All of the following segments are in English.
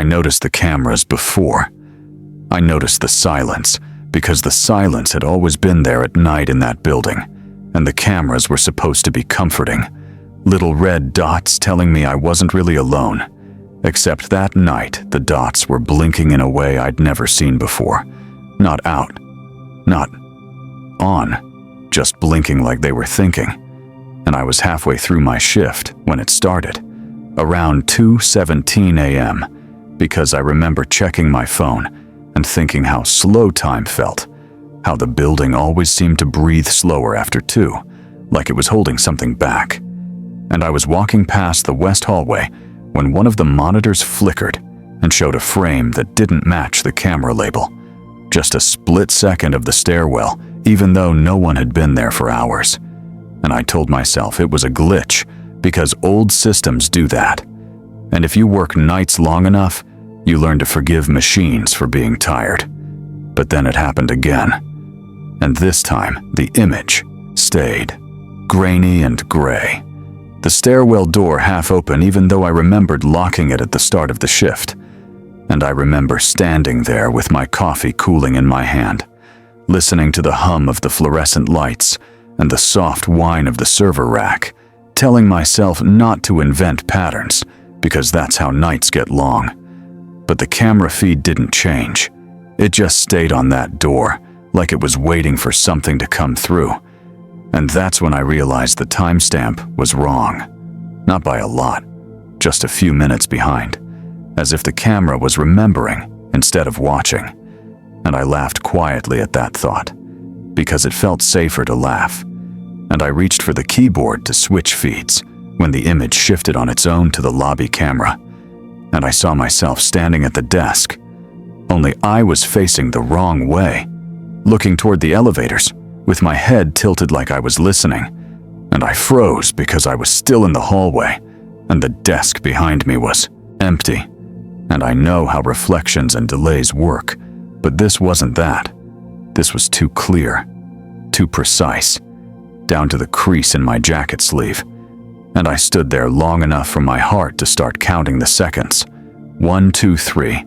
I noticed the cameras before. I noticed the silence, because the silence had always been there at night in that building, and the cameras were supposed to be comforting. Little red dots telling me I wasn't really alone. Except that night, the dots were blinking in a way I'd never seen before. Not out, not on, just blinking like they were thinking. And I was halfway through my shift when it started, around 2:17 a.m., because I remember checking my phone and thinking how slow time felt, how the building always seemed to breathe slower after 2, like it was holding something back. And I was walking past the west hallway when one of the monitors flickered and showed a frame that didn't match the camera label. Just a split second of the stairwell, even though no one had been there for hours. And I told myself it was a glitch, because old systems do that. And if you work nights long enough, you learn to forgive machines for being tired. But then it happened again. And this time, the image stayed, grainy and gray. The stairwell door half open, even though I remembered locking it at the start of the shift. And I remember standing there with my coffee cooling in my hand, listening to the hum of the fluorescent lights and the soft whine of the server rack, telling myself not to invent patterns, because that's how nights get long. But the camera feed didn't change. It just stayed on that door, like it was waiting for something to come through. And that's when I realized the timestamp was wrong. Not by a lot, just a few minutes behind, as if the camera was remembering instead of watching. And I laughed quietly at that thought, because it felt safer to laugh. And I reached for the keyboard to switch feeds when the image shifted on its own to the lobby camera. And I saw myself standing at the desk, only I was facing the wrong way, looking toward the elevators, with my head tilted like I was listening. And I froze because I was still in the hallway, and the desk behind me was empty. And I know how reflections and delays work, but this wasn't that. This was too clear, too precise, down to the crease in my jacket sleeve. And I stood there long enough for my heart to start counting the seconds. 1, 2, 3.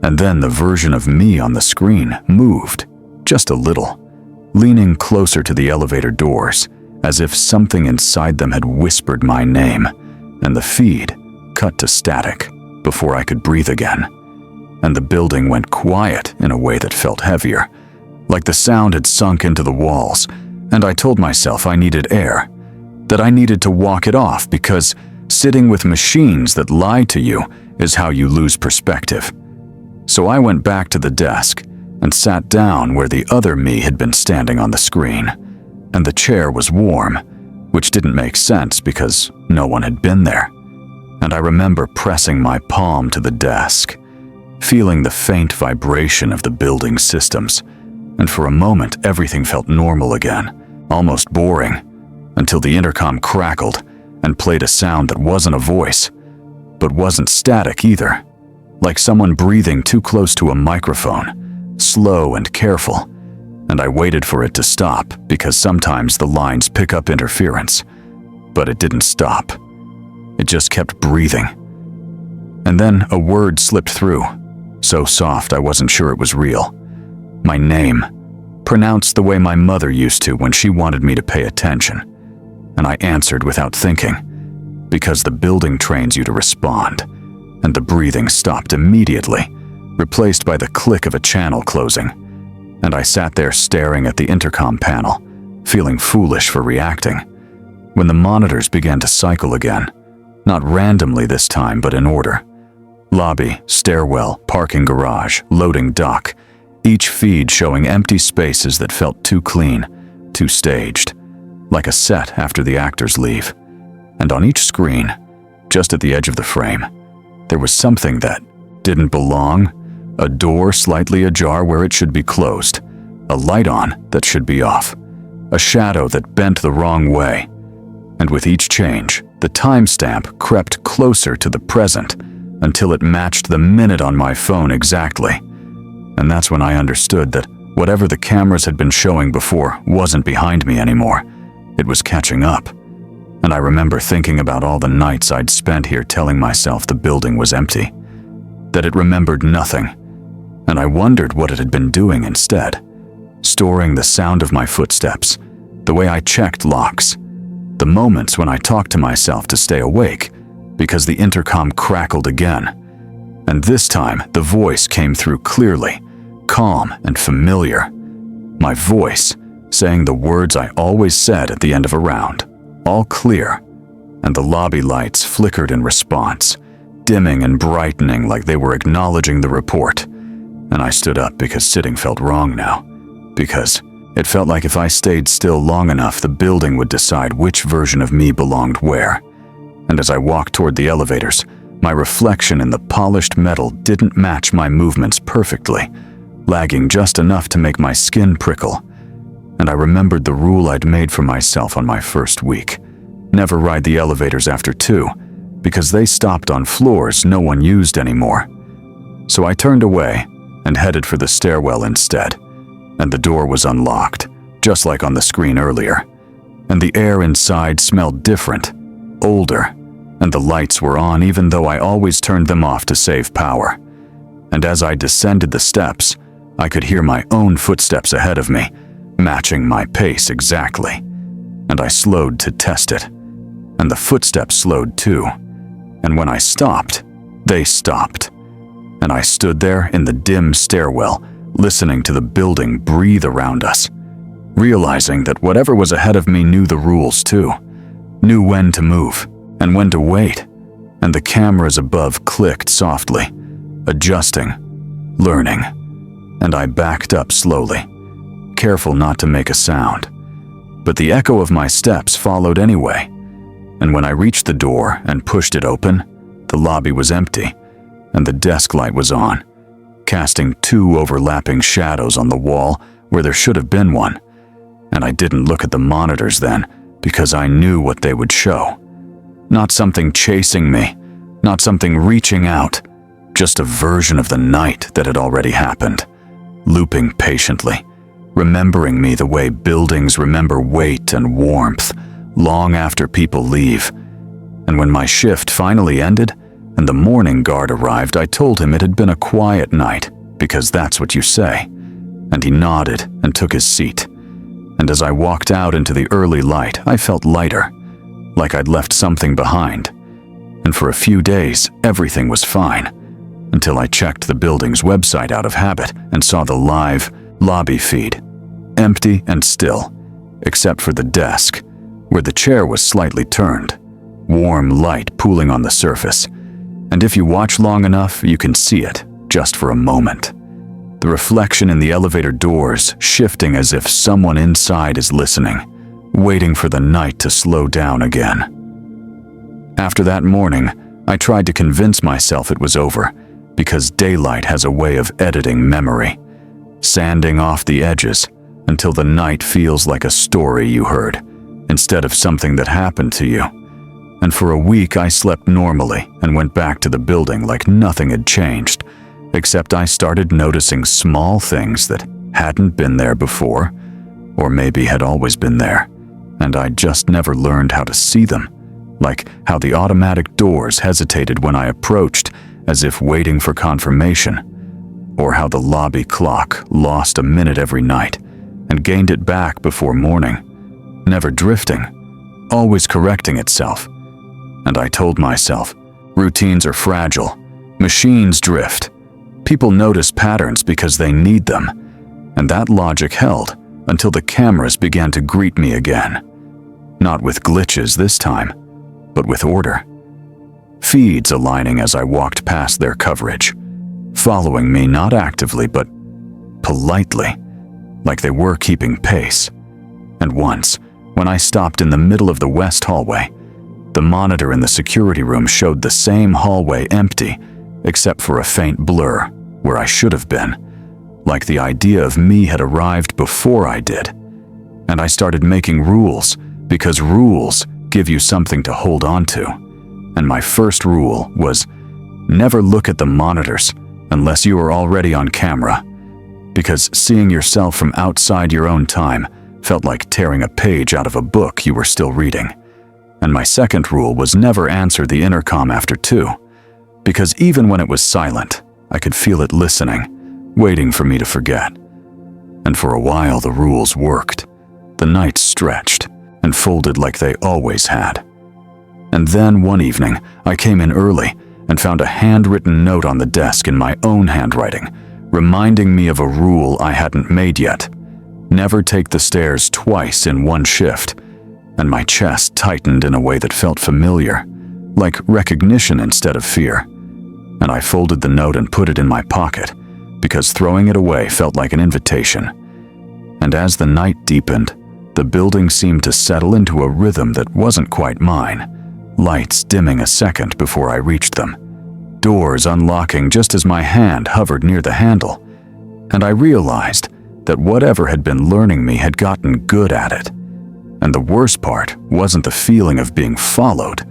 And then the version of me on the screen moved, just a little, leaning closer to the elevator doors, as if something inside them had whispered my name, and the feed cut to static before I could breathe again. And the building went quiet in a way that felt heavier, like the sound had sunk into the walls, and I told myself I needed air, that I needed to walk it off, because sitting with machines that lie to you is how you lose perspective. So I went back to the desk and sat down where the other me had been standing on the screen, and the chair was warm, which didn't make sense because no one had been there. And I remember pressing my palm to the desk, feeling the faint vibration of the building systems, and for a moment everything felt normal again, almost boring, until the intercom crackled and played a sound that wasn't a voice, but wasn't static either, like someone breathing too close to a microphone, slow and careful. And I waited for it to stop, because sometimes the lines pick up interference, but it didn't stop. It just kept breathing. And then a word slipped through, so soft I wasn't sure it was real. My name, pronounced the way my mother used to when she wanted me to pay attention. And I answered without thinking, because the building trains you to respond, and the breathing stopped immediately, replaced by the click of a channel closing. And I sat there staring at the intercom panel, feeling foolish for reacting, when the monitors began to cycle again, not randomly this time, but in order. Lobby, stairwell, parking garage, loading dock, each feed showing empty spaces that felt too clean, too staged, like a set after the actors leave. And on each screen, just at the edge of the frame, there was something that didn't belong, a door slightly ajar where it should be closed, a light on that should be off, a shadow that bent the wrong way. And with each change, the timestamp crept closer to the present until it matched the minute on my phone exactly. And that's when I understood that whatever the cameras had been showing before wasn't behind me anymore. It was catching up. And I remember thinking about all the nights I'd spent here telling myself the building was empty. that it remembered nothing, and I wondered what it had been doing instead. Storing the sound of my footsteps, the way I checked locks, the moments when I talked to myself to stay awake because the intercom crackled again. And this time, the voice came through clearly, calm and familiar. My voice, saying the words I always said at the end of a round, all clear, and the lobby lights flickered in response, dimming and brightening like they were acknowledging the report. And I stood up because sitting felt wrong now, because it felt like if I stayed still long enough, the building would decide which version of me belonged where. And as I walked toward the elevators, my reflection in the polished metal didn't match my movements perfectly, lagging just enough to make my skin prickle. And I remembered the rule I'd made for myself on my first week: never ride the elevators after 2, because they stopped on floors no one used anymore. So I turned away and headed for the stairwell instead, and the door was unlocked, just like on the screen earlier. And the air inside smelled different, older, and the lights were on even though I always turned them off to save power. And as I descended the steps, I could hear my own footsteps ahead of me, matching my pace exactly. And I slowed to test it, and the footsteps slowed too. And when I stopped, they stopped. And I stood there in the dim stairwell, listening to the building breathe around us, realizing that whatever was ahead of me knew the rules too, knew when to move and when to wait, and the cameras above clicked softly, adjusting, learning, and I backed up slowly, careful not to make a sound. But the echo of my steps followed anyway, and when I reached the door and pushed it open, the lobby was empty, and the desk light was on, casting 2 overlapping shadows on the wall where there should have been one. And I didn't look at the monitors then, because I knew what they would show. Not something chasing me, not something reaching out, just a version of the night that had already happened, looping patiently, remembering me the way buildings remember weight and warmth long after people leave. And when my shift finally ended and the morning guard arrived, I told him it had been a quiet night, because that's what you say. And he nodded and took his seat. And as I walked out into the early light, I felt lighter, like I'd left something behind. And for a few days, everything was fine, until I checked the building's website out of habit and saw the live lobby feed, empty and still, except for the desk, where the chair was slightly turned, warm light pooling on the surface. And if you watch long enough, you can see it, just for a moment. The reflection in the elevator doors shifting as if someone inside is listening, waiting for the night to slow down again. After that morning, I tried to convince myself it was over, because daylight has a way of editing memory, sanding off the edges until the night feels like a story you heard, instead of something that happened to you. And for a week I slept normally and went back to the building like nothing had changed, except I started noticing small things that hadn't been there before, or maybe had always been there, and I just never learned how to see them, like how the automatic doors hesitated when I approached, as if waiting for confirmation, or how the lobby clock lost a minute every night and gained it back before morning, never drifting, always correcting itself. And I told myself, routines are fragile, machines drift, people notice patterns because they need them, and that logic held until the cameras began to greet me again. Not with glitches this time, but with order. Feeds aligning as I walked past their coverage, following me not actively but politely, like they were keeping pace. And once, when I stopped in the middle of the west hallway, the monitor in the security room showed the same hallway empty, except for a faint blur where I should have been, like the idea of me had arrived before I did. And I started making rules, because rules give you something to hold on to. And my first rule was, never look at the monitors unless you are already on camera, because seeing yourself from outside your own time felt like tearing a page out of a book you were still reading. And my second rule was never answer the intercom after 2, because even when it was silent, I could feel it listening, waiting for me to forget. And for a while the rules worked. The nights stretched and folded like they always had. And then one evening, I came in early and found a handwritten note on the desk in my own handwriting, reminding me of a rule I hadn't made yet. Never take the stairs twice in one shift. And my chest tightened in a way that felt familiar, like recognition instead of fear. And I folded the note and put it in my pocket, because throwing it away felt like an invitation. And as the night deepened, the building seemed to settle into a rhythm that wasn't quite mine, lights dimming a second before I reached them, doors unlocking just as my hand hovered near the handle, and I realized that whatever had been learning me had gotten good at it. And the worst part wasn't the feeling of being followed,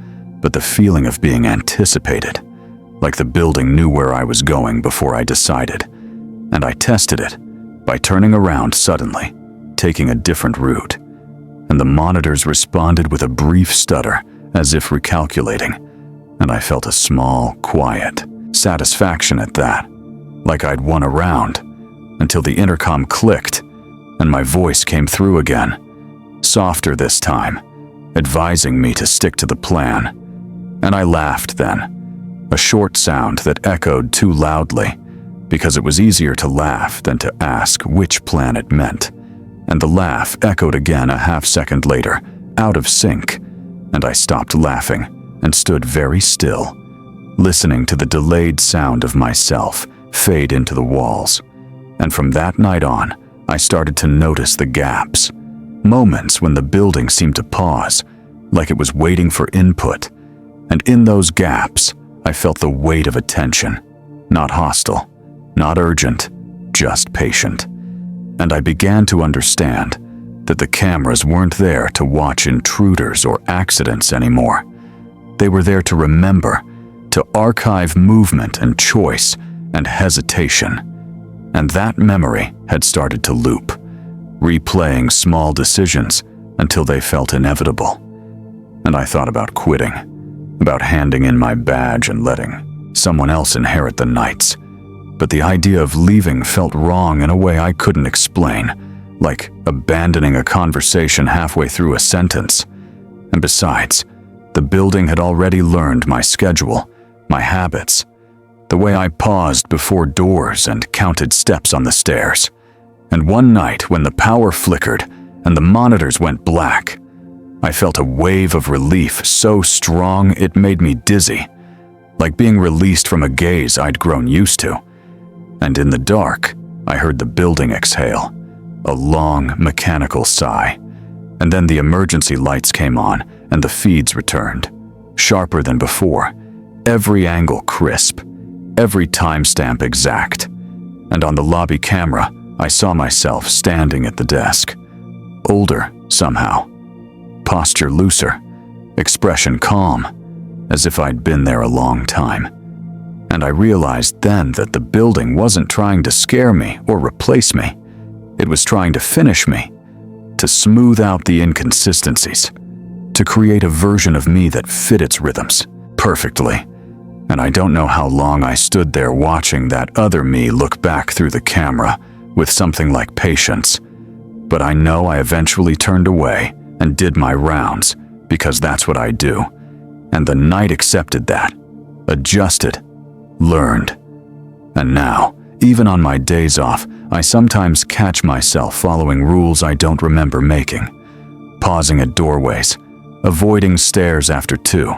but the feeling of being anticipated, like the building knew where I was going before I decided. And I tested it by turning around suddenly, taking a different route. And the monitors responded with a brief stutter, as if recalculating, and I felt a small, quiet satisfaction at that, like I'd won a round, until the intercom clicked and my voice came through again, softer this time, advising me to stick to the plan. And I laughed then, a short sound that echoed too loudly, because it was easier to laugh than to ask which plan it meant. And the laugh echoed again a half-second later, out of sync, and I stopped laughing and stood very still, listening to the delayed sound of myself fade into the walls. And from that night on, I started to notice the gaps, moments when the building seemed to pause, like it was waiting for input. And in those gaps, I felt the weight of attention, not hostile, not urgent, just patient. And I began to understand that the cameras weren't there to watch intruders or accidents anymore. They were there to remember, to archive movement and choice and hesitation. And that memory had started to loop, replaying small decisions until they felt inevitable. And I thought about quitting, about handing in my badge and letting someone else inherit the nights. But the idea of leaving felt wrong in a way I couldn't explain, like abandoning a conversation halfway through a sentence. And besides, the building had already learned my schedule, my habits, the way I paused before doors and counted steps on the stairs. And one night when the power flickered and the monitors went black, I felt a wave of relief so strong it made me dizzy, like being released from a gaze I'd grown used to. And in the dark, I heard the building exhale, a long, mechanical sigh. And then the emergency lights came on and the feeds returned, sharper than before, every angle crisp, every timestamp exact. And on the lobby camera, I saw myself standing at the desk, older somehow, posture looser, expression calm, as if I'd been there a long time. And I realized then that the building wasn't trying to scare me or replace me. It was trying to finish me, to smooth out the inconsistencies, to create a version of me that fit its rhythms perfectly. And I don't know how long I stood there watching that other me look back through the camera with something like patience. But I know I eventually turned away and did my rounds, because that's what I do. And the night accepted that, adjusted, learned. And now, even on my days off, I sometimes catch myself following rules I don't remember making, pausing at doorways, avoiding stairs after 2.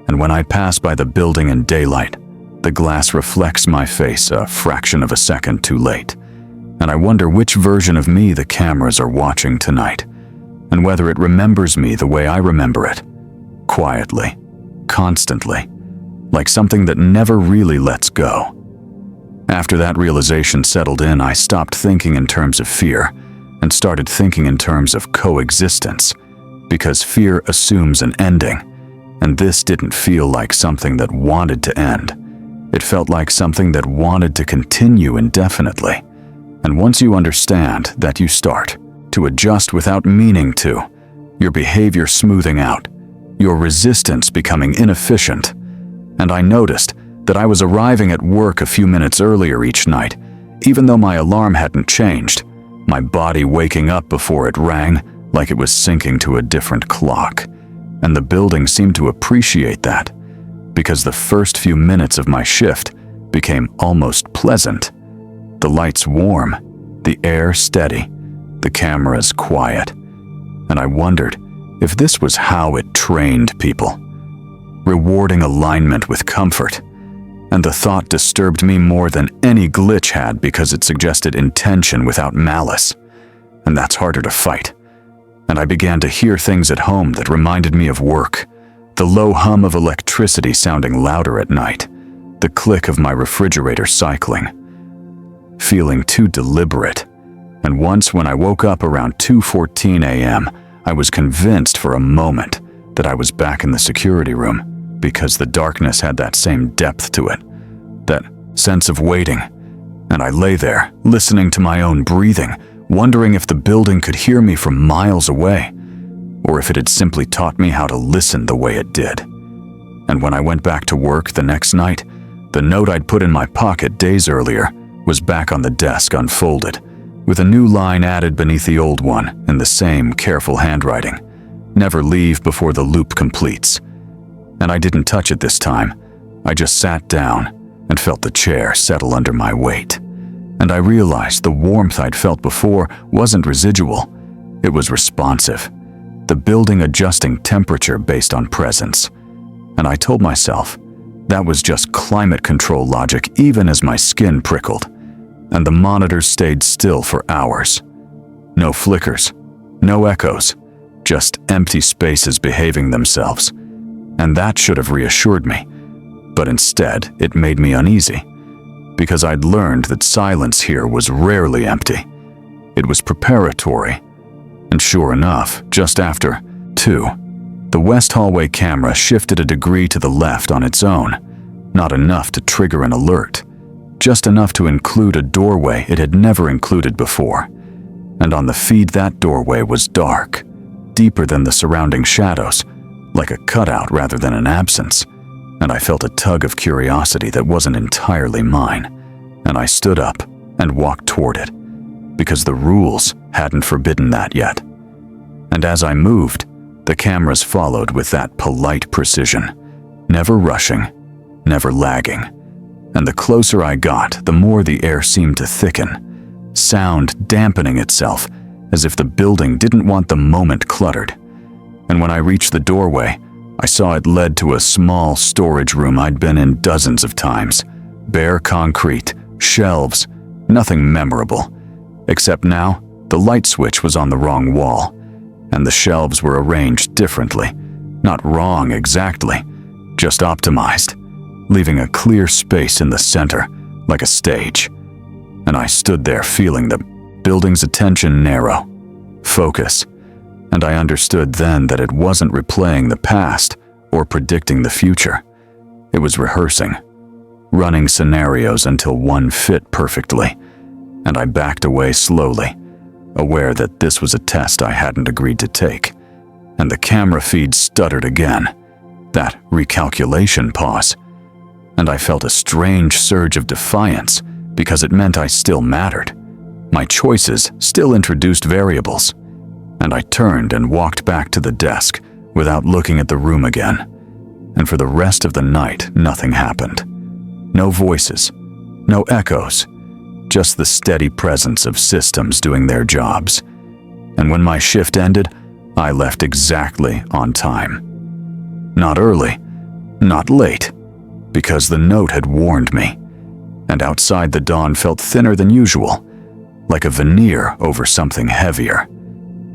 And when I pass by the building in daylight, the glass reflects my face a fraction of a second too late. And I wonder which version of me the cameras are watching tonight, and whether it remembers me the way I remember it, quietly, constantly, like something that never really lets go. After that realization settled in, I stopped thinking in terms of fear and started thinking in terms of coexistence, because fear assumes an ending, and this didn't feel like something that wanted to end. It felt like something that wanted to continue indefinitely. And once you understand that, you start to adjust without meaning to, your behavior smoothing out, your resistance becoming inefficient. And I noticed that I was arriving at work a few minutes earlier each night, even though my alarm hadn't changed, my body waking up before it rang like it was syncing to a different clock. And the building seemed to appreciate that, because the first few minutes of my shift became almost pleasant. The lights warm, the air steady, the cameras quiet. And I wondered if this was how it trained people, rewarding alignment with comfort. And the thought disturbed me more than any glitch had because it suggested intention without malice. And that's harder to fight. And I began to hear things at home that reminded me of work. The low hum of electricity sounding louder at night. The click of my refrigerator cycling. Feeling too deliberate. And once when I woke up around 2:14 a.m., I was convinced for a moment that I was back in the security room, because the darkness had that same depth to it, that sense of waiting. And I lay there, listening to my own breathing, wondering if the building could hear me from miles away, or if it had simply taught me how to listen the way it did. And when I went back to work the next night, the note I'd put in my pocket days earlier was back on the desk unfolded, with a new line added beneath the old one in the same careful handwriting. Never leave before the loop completes. And I didn't touch it this time. I just sat down and felt the chair settle under my weight. And I realized the warmth I'd felt before wasn't residual. It was responsive. The building adjusting temperature based on presence. And I told myself that was just climate control logic, even as my skin prickled. And the monitors stayed still for hours. No flickers, no echoes, just empty spaces behaving themselves. And that should have reassured me. But instead, it made me uneasy, because I'd learned that silence here was rarely empty. It was preparatory. And sure enough, just after 2, the west hallway camera shifted a degree to the left on its own. Not enough to trigger an alert, just enough to include a doorway it had never included before. And on the feed, that doorway was dark, deeper than the surrounding shadows, like a cutout rather than an absence. And I felt a tug of curiosity that wasn't entirely mine. And I stood up and walked toward it, because the rules hadn't forbidden that yet. And as I moved, the cameras followed with that polite precision, never rushing, never lagging. And the closer I got, the more the air seemed to thicken, sound dampening itself, as if the building didn't want the moment cluttered. And when I reached the doorway, I saw it led to a small storage room I'd been in dozens of times. Bare concrete, shelves, nothing memorable. Except now, the light switch was on the wrong wall, and the shelves were arranged differently. Not wrong exactly, just optimized, leaving a clear space in the center, like a stage. And I stood there feeling the building's attention narrow, focus. And I understood then that it wasn't replaying the past or predicting the future. It was rehearsing, running scenarios until one fit perfectly. And I backed away slowly, aware that this was a test I hadn't agreed to take. And the camera feed stuttered again, that recalculation pause. And I felt a strange surge of defiance, because it meant I still mattered. My choices still introduced variables. And I turned and walked back to the desk without looking at the room again. And for the rest of the night, nothing happened. No voices, no echoes, just the steady presence of systems doing their jobs. And when my shift ended, I left exactly on time. Not early, not late, because the note had warned me. And outside, the dawn felt thinner than usual, like a veneer over something heavier.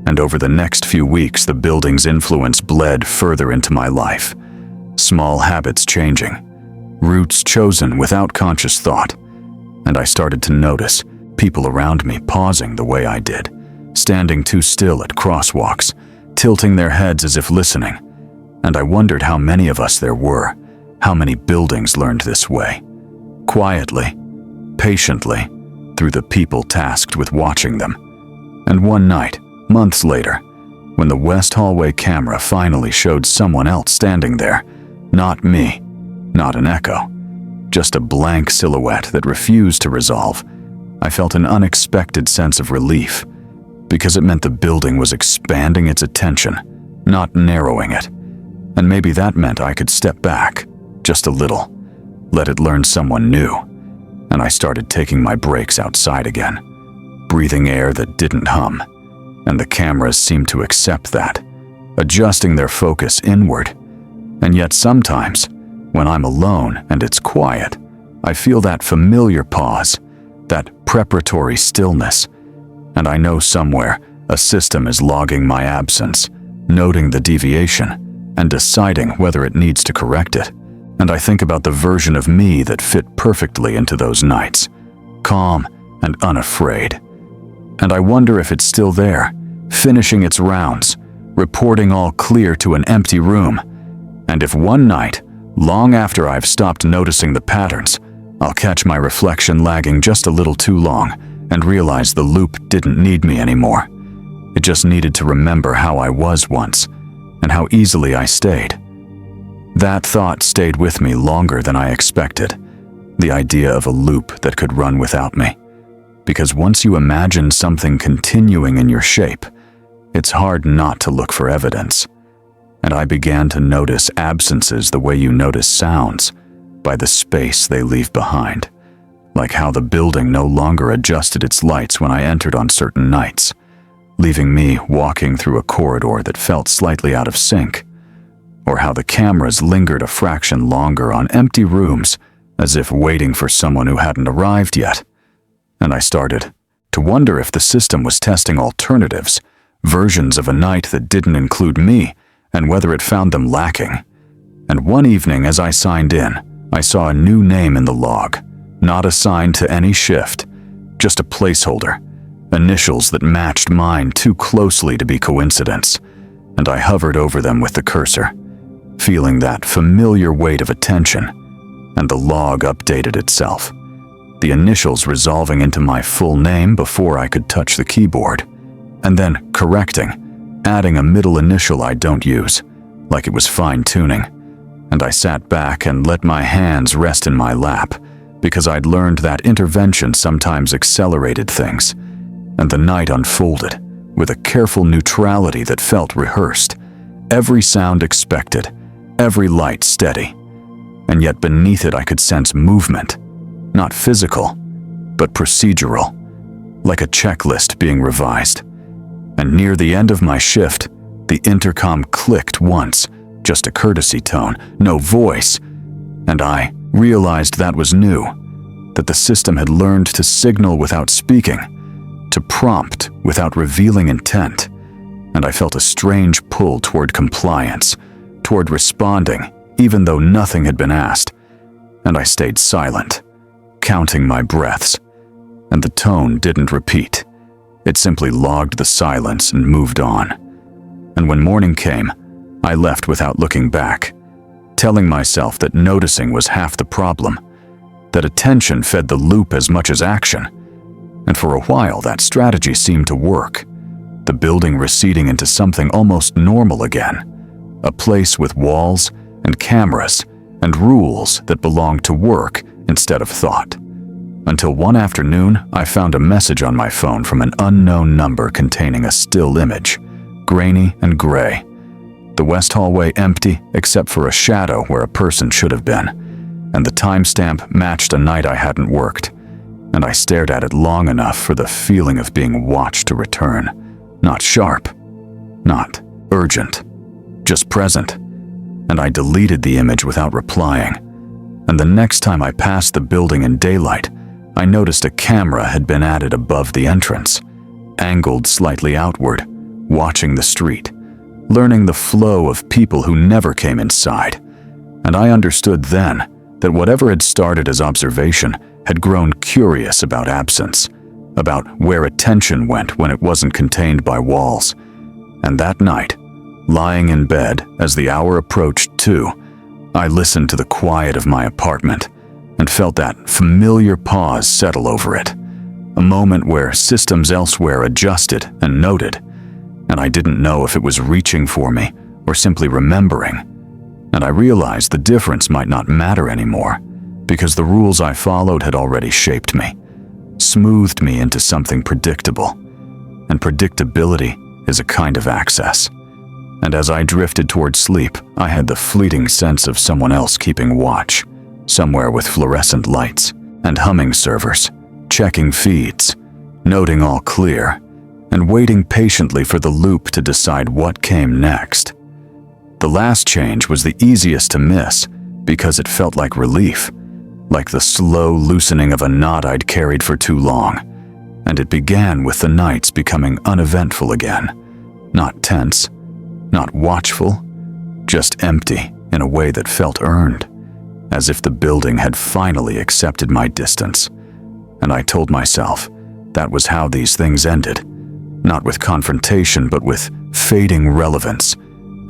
And over the next few weeks, the building's influence bled further into my life. Small habits changing, routes chosen without conscious thought. And I started to notice people around me pausing the way I did, standing too still at crosswalks, tilting their heads as if listening. And I wondered how many of us there were, how many buildings learned this way. Quietly, patiently, through the people tasked with watching them. And one night, months later, when the west hallway camera finally showed someone else standing there, not me, not an echo, just a blank silhouette that refused to resolve, I felt an unexpected sense of relief, because it meant the building was expanding its attention, not narrowing it. And maybe that meant I could step back, just a little, let it learn someone new. And I started taking my breaks outside again, breathing air that didn't hum, and the cameras seemed to accept that, adjusting their focus inward. And yet sometimes, when I'm alone and it's quiet, I feel that familiar pause, that preparatory stillness, and I know somewhere a system is logging my absence, noting the deviation, and deciding whether it needs to correct it. And I think about the version of me that fit perfectly into those nights, calm and unafraid. And I wonder if it's still there, finishing its rounds, reporting all clear to an empty room. And if one night, long after I've stopped noticing the patterns, I'll catch my reflection lagging just a little too long and realize the loop didn't need me anymore. It just needed to remember how I was once and how easily I stayed. That thought stayed with me longer than I expected, the idea of a loop that could run without me. Because once you imagine something continuing in your shape, it's hard not to look for evidence. And I began to notice absences the way you notice sounds, by the space they leave behind, like how the building no longer adjusted its lights when I entered on certain nights, leaving me walking through a corridor that felt slightly out of sync, or how the cameras lingered a fraction longer on empty rooms, as if waiting for someone who hadn't arrived yet. And I started to wonder if the system was testing alternatives, versions of a night that didn't include me, and whether it found them lacking. And one evening as I signed in, I saw a new name in the log, not assigned to any shift, just a placeholder, initials that matched mine too closely to be coincidence, and I hovered over them with the cursor, feeling that familiar weight of attention, and the log updated itself, the initials resolving into my full name before I could touch the keyboard, and then correcting, adding a middle initial I don't use, like it was fine-tuning. And I sat back and let my hands rest in my lap, because I'd learned that intervention sometimes accelerated things, and the night unfolded with a careful neutrality that felt rehearsed, every sound expected, every light steady. And yet beneath it I could sense movement, not physical, but procedural, like a checklist being revised. And near the end of my shift, the intercom clicked once, just a courtesy tone, no voice, and I realized that was new, that the system had learned to signal without speaking, to prompt without revealing intent, and I felt a strange pull toward compliance, toward responding, even though nothing had been asked, and I stayed silent, counting my breaths, and the tone didn't repeat. It simply logged the silence and moved on. And when morning came, I left without looking back, telling myself that noticing was half the problem, that attention fed the loop as much as action. And for a while that strategy seemed to work, the building receding into something almost normal again, a place with walls and cameras and rules that belonged to work instead of thought. Until one afternoon, I found a message on my phone from an unknown number containing a still image, grainy and gray. The west hallway empty except for a shadow where a person should have been, and the timestamp matched a night I hadn't worked, and I stared at it long enough for the feeling of being watched to return. Not sharp, not urgent, just present. And I deleted the image without replying. And the next time I passed the building in daylight, I noticed a camera had been added above the entrance, angled slightly outward, watching the street, learning the flow of people who never came inside. And I understood then that whatever had started as observation had grown curious about absence, about where attention went when it wasn't contained by walls. And that night, lying in bed as the hour approached 2, I listened to the quiet of my apartment and felt that familiar pause settle over it, a moment where systems elsewhere adjusted and noted, and I didn't know if it was reaching for me or simply remembering. And I realized the difference might not matter anymore, because the rules I followed had already shaped me, smoothed me into something predictable. And predictability is a kind of access. And as I drifted toward sleep, I had the fleeting sense of someone else keeping watch, somewhere with fluorescent lights and humming servers, checking feeds, noting all clear, and waiting patiently for the loop to decide what came next. The last change was the easiest to miss because it felt like relief, like the slow loosening of a knot I'd carried for too long. And it began with the nights becoming uneventful again, not tense, not watchful, just empty in a way that felt earned, as if the building had finally accepted my distance. And I told myself that was how these things ended, not with confrontation but with fading relevance.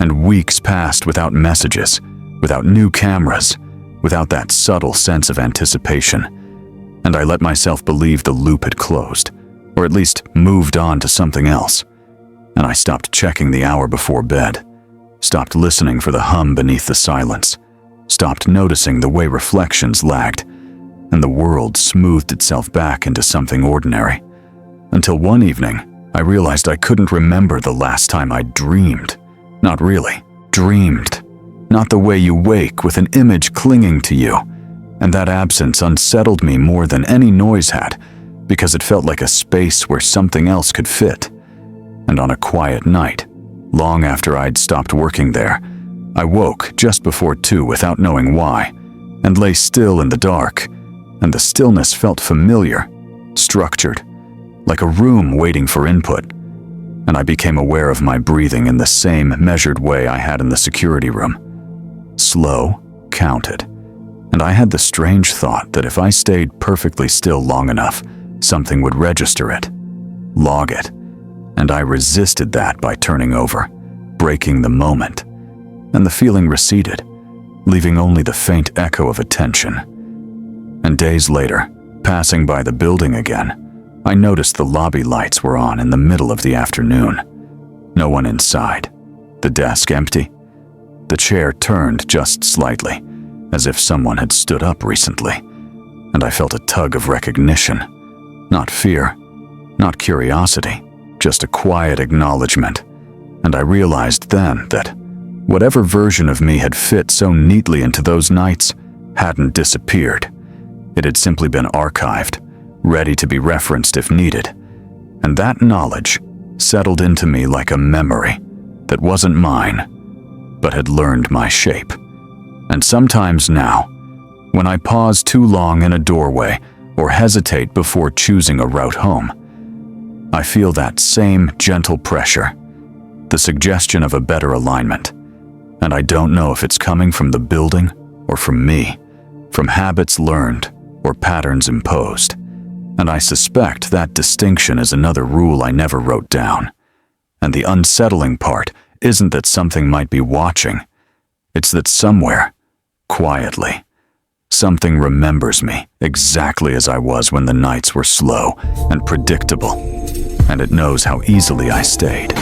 And weeks passed without messages, without new cameras, without that subtle sense of anticipation. And I let myself believe the loop had closed, or at least moved on to something else. And I stopped checking the hour before bed, stopped listening for the hum beneath the silence, stopped noticing the way reflections lagged, and the world smoothed itself back into something ordinary. Until one evening, I realized I couldn't remember the last time I dreamed. Not really. Dreamed. Not the way you wake with an image clinging to you. And that absence unsettled me more than any noise had, because it felt like a space where something else could fit. And on a quiet night, long after I'd stopped working there, I woke just before 2 without knowing why, and lay still in the dark, and the stillness felt familiar, structured, like a room waiting for input. And I became aware of my breathing in the same measured way I had in the security room. Slow, counted. And I had the strange thought that if I stayed perfectly still long enough, something would register it, log it. And I resisted that by turning over, breaking the moment. And the feeling receded, leaving only the faint echo of attention. And days later, passing by the building again, I noticed the lobby lights were on in the middle of the afternoon. No one inside. The desk empty. The chair turned just slightly, as if someone had stood up recently. And I felt a tug of recognition. Not fear, not curiosity, just a quiet acknowledgement. And I realized then that whatever version of me had fit so neatly into those nights hadn't disappeared. It had simply been archived, ready to be referenced if needed. And that knowledge settled into me like a memory that wasn't mine, but had learned my shape. And sometimes now, when I pause too long in a doorway or hesitate before choosing a route home, I feel that same gentle pressure, the suggestion of a better alignment. And I don't know if it's coming from the building or from me, from habits learned or patterns imposed. And I suspect that distinction is another rule I never wrote down. And the unsettling part isn't that something might be watching. It's that somewhere, quietly, something remembers me exactly as I was when the nights were slow and predictable, and it knows how easily I stayed.